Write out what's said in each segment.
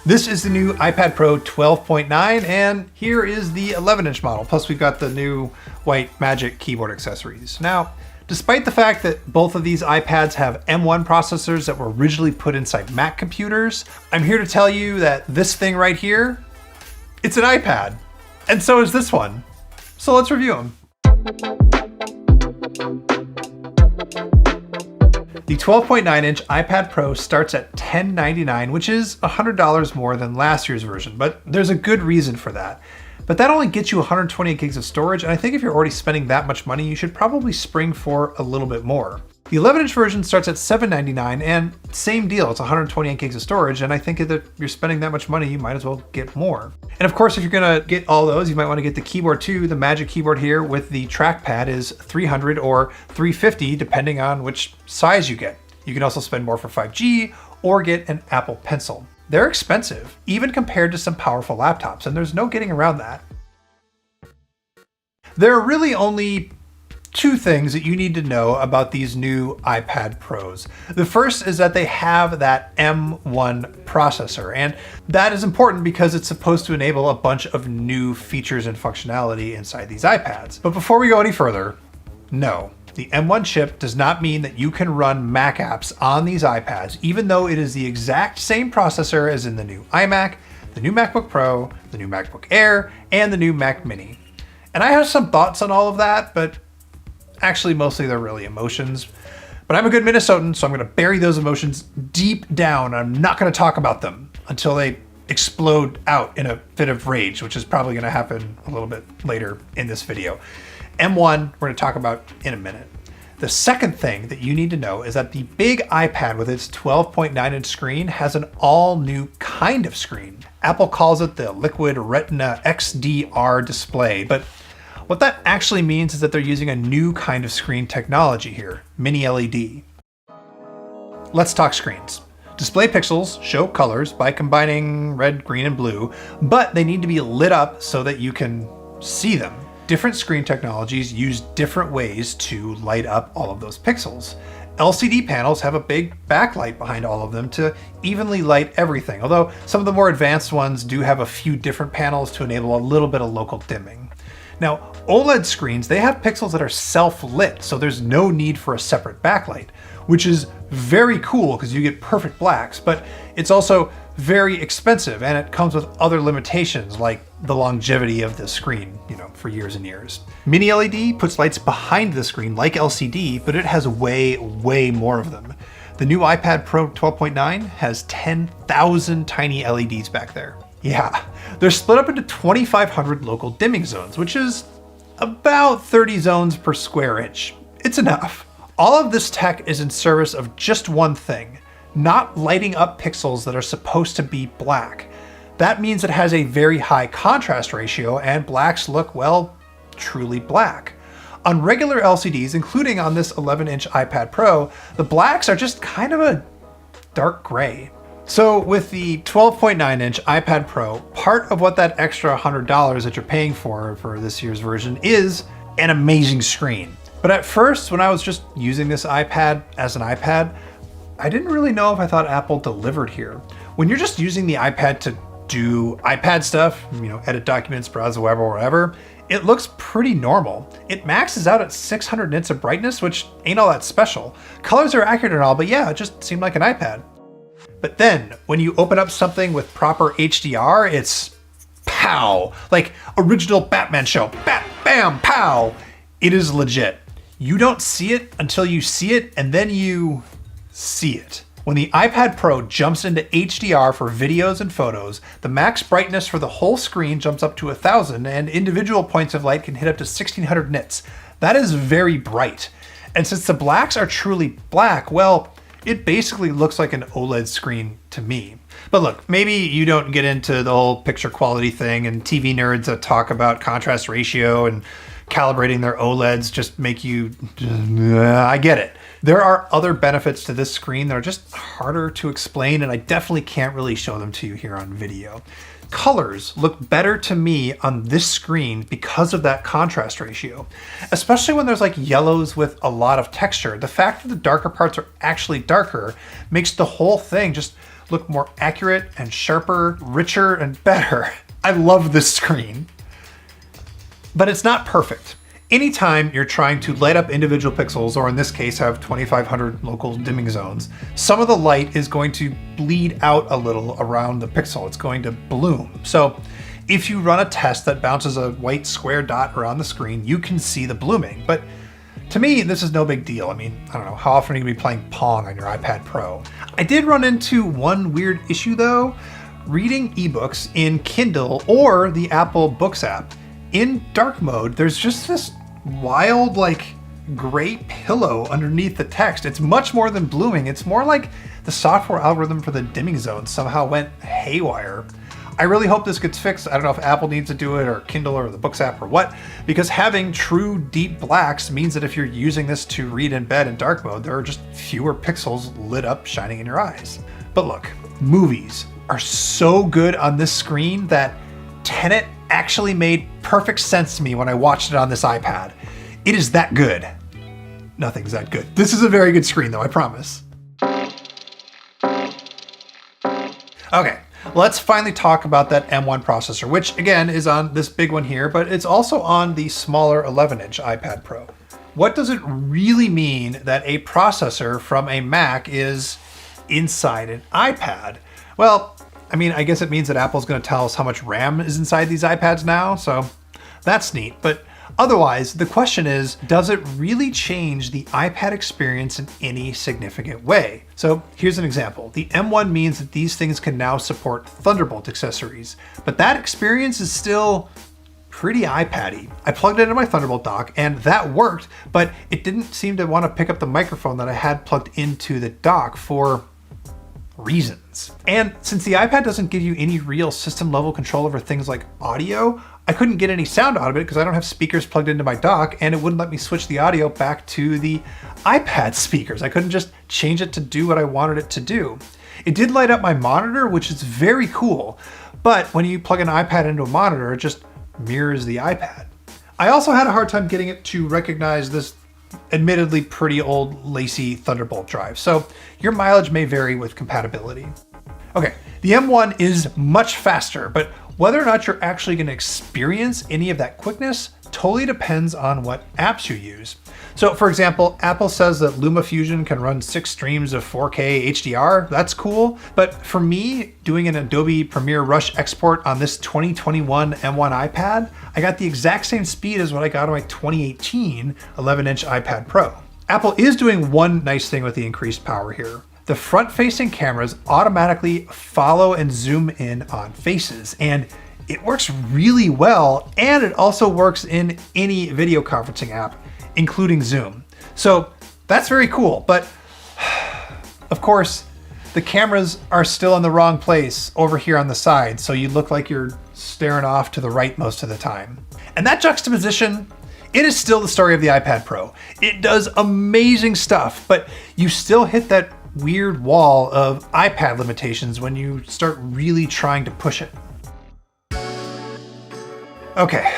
This is the new iPad Pro 12.9, and here is the 11-inch model. Plus we've got the new white Magic keyboard accessories. Now, despite the fact that both of these iPads have M1 processors that were originally put inside Mac computers, I'm here to tell you that this thing right here, it's an iPad. And so is this one. So let's review them. The 12.9-inch iPad Pro starts at $1099, which is $100 more than last year's version, but there's a good reason for that. But that only gets you 128 gigs of storage, and I think if you're already spending that much money, you should probably spring for a little bit more. The 11-inch version starts at $799, and same deal, it's 128 gigs of storage, and I think that if you're spending that much money, you might as well get more. And of course, if you're gonna get all those, you might wanna get the keyboard too. The Magic Keyboard here with the trackpad is $300 or $350, depending on which size you get. You can also spend more for 5G or get an Apple Pencil. They're expensive, even compared to some powerful laptops, and there's no getting around that. There are really only two things that you need to know about these new iPad Pros. The first is that they have that M1 processor, and that is important because it's supposed to enable a bunch of new features and functionality inside these iPads. But before we go any further, no. The M1 chip does not mean that you can run Mac apps on these iPads, even though it is the exact same processor as in the new iMac, the new MacBook Pro, the new MacBook Air, and the new Mac Mini. And I have some thoughts on all of that, but actually mostly they're really emotions. But I'm a good Minnesotan, so I'm gonna bury those emotions deep down. I'm not gonna talk about them until they explode out in a fit of rage, which is probably gonna happen a little bit later in this video. M1, we're gonna talk about in a minute. The second thing that you need to know is that the big iPad with its 12.9-inch screen has an all new kind of screen. Apple calls it the Liquid Retina XDR display, but what that actually means is that they're using a new kind of screen technology here, mini LED. Let's talk screens. Display pixels show colors by combining red, green, and blue, but they need to be lit up so that you can see them. Different screen technologies use different ways to light up all of those pixels. LCD panels have a big backlight behind all of them to evenly light everything, although some of the more advanced ones do have a few different panels to enable a little bit of local dimming. Now, OLED screens, they have pixels that are self-lit, so there's no need for a separate backlight, which is very cool because you get perfect blacks, but it's also very expensive and it comes with other limitations like the longevity of the screen, for years and years. Mini LED puts lights behind the screen like LCD, but it has way more of them. The new iPad Pro 12.9 has 10,000 tiny LEDs back there. Yeah, they're split up into 2,500 local dimming zones, which is about 30 zones per square inch. It's enough. All of this tech is in service of just one thing, not lighting up pixels that are supposed to be black. That means it has a very high contrast ratio and blacks look, well, truly black. On regular LCDs, including on this 11-inch iPad Pro, the blacks are just kind of a dark gray. So with the 12.9-inch iPad Pro, part of what that extra $100 that you're paying for this year's version is an amazing screen. But at first, when I was just using this iPad as an iPad, I didn't really know if I thought Apple delivered here. When you're just using the iPad to do iPad stuff, edit documents, browse the web or whatever, it looks pretty normal. It maxes out at 600 nits of brightness, which ain't all that special. Colors are accurate and all, but yeah, it just seemed like an iPad. But then when you open up something with proper HDR, it's pow, like original Batman show, bat, bam, pow. It is legit. You don't see it until you see it, and then you see it. When the iPad Pro jumps into HDR for videos and photos, the max brightness for the whole screen jumps up to 1,000 and individual points of light can hit up to 1,600 nits. That is very bright. And since the blacks are truly black, well, it basically looks like an OLED screen to me. But look, maybe you don't get into the whole picture quality thing, and TV nerds that talk about contrast ratio and calibrating their OLEDs just make you, I get it. There are other benefits to this screen that are just harder to explain, and I definitely can't really show them to you here on video. Colors look better to me on this screen because of that contrast ratio, especially when there's like yellows with a lot of texture. The fact that the darker parts are actually darker makes the whole thing just look more accurate and sharper, richer and better. I love this screen. But it's not perfect. Anytime you're trying to light up individual pixels, or in this case have 2,500 local dimming zones, some of the light is going to bleed out a little around the pixel. It's going to bloom. So if you run a test that bounces a white square dot around the screen, you can see the blooming. But to me, this is no big deal. I mean, I don't know, how often are you gonna be playing Pong on your iPad Pro? I did run into one weird issue though. Reading ebooks in Kindle or the Apple Books app, in dark mode, there's just this wild, like, gray pillow underneath the text. It's much more than blooming. It's more like the software algorithm for the dimming zone somehow went haywire. I really hope this gets fixed. I don't know if Apple needs to do it or Kindle or the Books app or what, because having true deep blacks means that if you're using this to read in bed in dark mode, there are just fewer pixels lit up shining in your eyes. But look, movies are so good on this screen that Tenet actually made perfect sense to me when I watched it on this iPad. It is that good. Nothing's that good. This is a very good screen though, I promise. Okay, let's finally talk about that M1 processor, which again is on this big one here, but it's also on the smaller 11-inch iPad Pro. What does it really mean that a processor from a Mac is inside an iPad? Well, I mean, I guess it means that Apple's going to tell us how much RAM is inside these iPads now, so that's neat. But otherwise, the question is, does it really change the iPad experience in any significant way? So here's an example. The M1 means that these things can now support Thunderbolt accessories, but that experience is still pretty iPad-y. I plugged it into my Thunderbolt dock and that worked, but it didn't seem to want to pick up the microphone that I had plugged into the dock for reasons. And since the iPad doesn't give you any real system level control over things like audio, I couldn't get any sound out of it because I don't have speakers plugged into my dock, and it wouldn't let me switch the audio back to the iPad speakers. I couldn't just change it to do what I wanted it to do. It did light up my monitor, which is very cool, but when you plug an iPad into a monitor, it just mirrors the iPad. I also had a hard time getting it to recognize this admittedly pretty old lacy Thunderbolt drive, so your mileage may vary with compatibility. Okay, the M1 is much faster, but whether or not you're actually going to experience any of that quickness totally depends on what apps you use. So for example, Apple says that LumaFusion can run 6 streams of 4K HDR. That's cool. But for me, doing an Adobe Premiere Rush export on this 2021 M1 iPad, I got the exact same speed as what I got on my 2018 11-inch iPad Pro. Apple is doing one nice thing with the increased power here. The front-facing cameras automatically follow and zoom in on faces, and it works really well, and it also works in any video conferencing app, including Zoom. So that's very cool, but of course, the cameras are still in the wrong place over here on the side, so you look like you're staring off to the right most of the time. And that juxtaposition, it is still the story of the iPad Pro. It does amazing stuff, but you still hit that weird wall of iPad limitations when you start really trying to push it. Okay,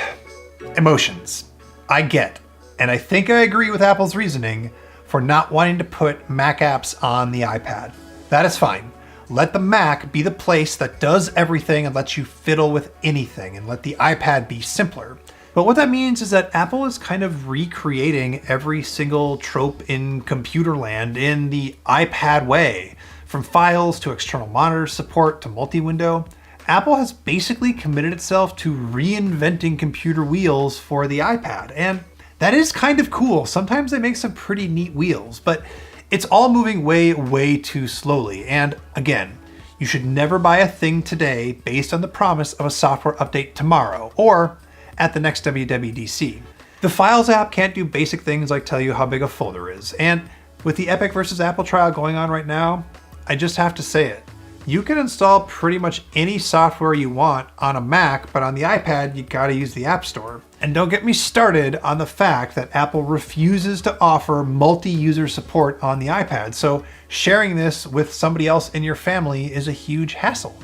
emotions. I get, and I think I agree with Apple's reasoning for not wanting to put Mac apps on the iPad. That is fine. Let the Mac be the place that does everything and lets you fiddle with anything, and let the iPad be simpler. But what that means is that Apple is kind of recreating every single trope in computer land in the iPad way. From files to external monitor support to multi-window, Apple has basically committed itself to reinventing computer wheels for the iPad. And that is kind of cool. Sometimes they make some pretty neat wheels, but it's all moving way, way too slowly. And again, you should never buy a thing today based on the promise of a software update tomorrow, or at the next WWDC. The Files app can't do basic things like tell you how big a folder is. And with the Epic versus Apple trial going on right now, I just have to say it. You can install pretty much any software you want on a Mac, but on the iPad, you gotta use the App Store. And don't get me started on the fact that Apple refuses to offer multi-user support on the iPad, so sharing this with somebody else in your family is a huge hassle.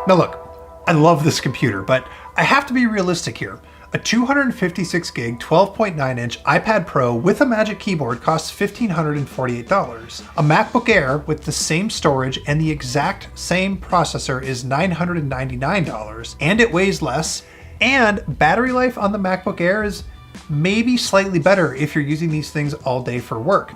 Now look, I love this computer, but I have to be realistic here. A 256 gig 12.9 inch iPad Pro with a Magic Keyboard costs $1,548. A MacBook Air with the same storage and the exact same processor is $999, and it weighs less, and battery life on the MacBook Air is maybe slightly better if you're using these things all day for work.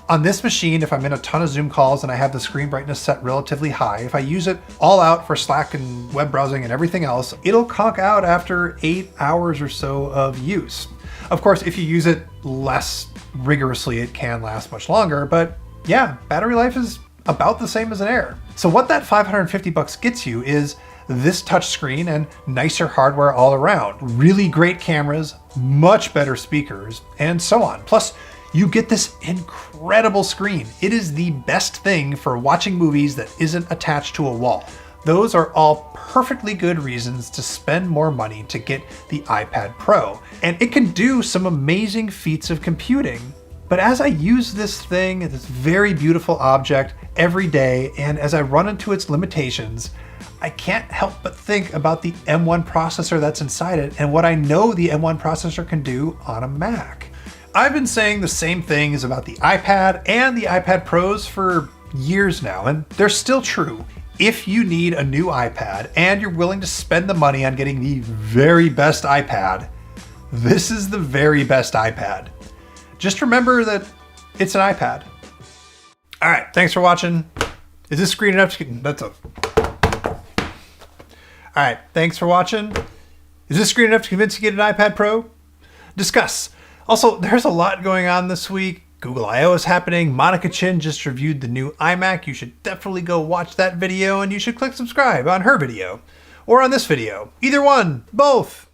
On this machine, if I'm in a ton of Zoom calls and I have the screen brightness set relatively high, if I use it all out for Slack and web browsing and everything else, it'll conk out after 8 hours or so of use. Of course, if you use it less rigorously, it can last much longer, but yeah, battery life is about the same as an Air. So what that $550 gets you is this touchscreen and nicer hardware all around, really great cameras, much better speakers, and so on. Plus, you get this incredible screen. It is the best thing for watching movies that isn't attached to a wall. Those are all perfectly good reasons to spend more money to get the iPad Pro. And it can do some amazing feats of computing. But as I use this thing, this very beautiful object, every day, and as I run into its limitations, I can't help but think about the M1 processor that's inside it and what I know the M1 processor can do on a Mac. I've been saying the same things about the iPad and the iPad Pros for years now, and they're still true. If you need a new iPad and you're willing to spend the money on getting the very best iPad, this is the very best iPad. Just remember that it's an iPad. All right, thanks for watching. Is this screen enough to get, All right, thanks for watching. Is this screen enough to convince you to get an iPad Pro? Discuss. Also, there's a lot going on this week. Google I/O is happening. Monica Chin just reviewed the new iMac. You should definitely go watch that video, and you should click subscribe on her video or on this video. Either one, both.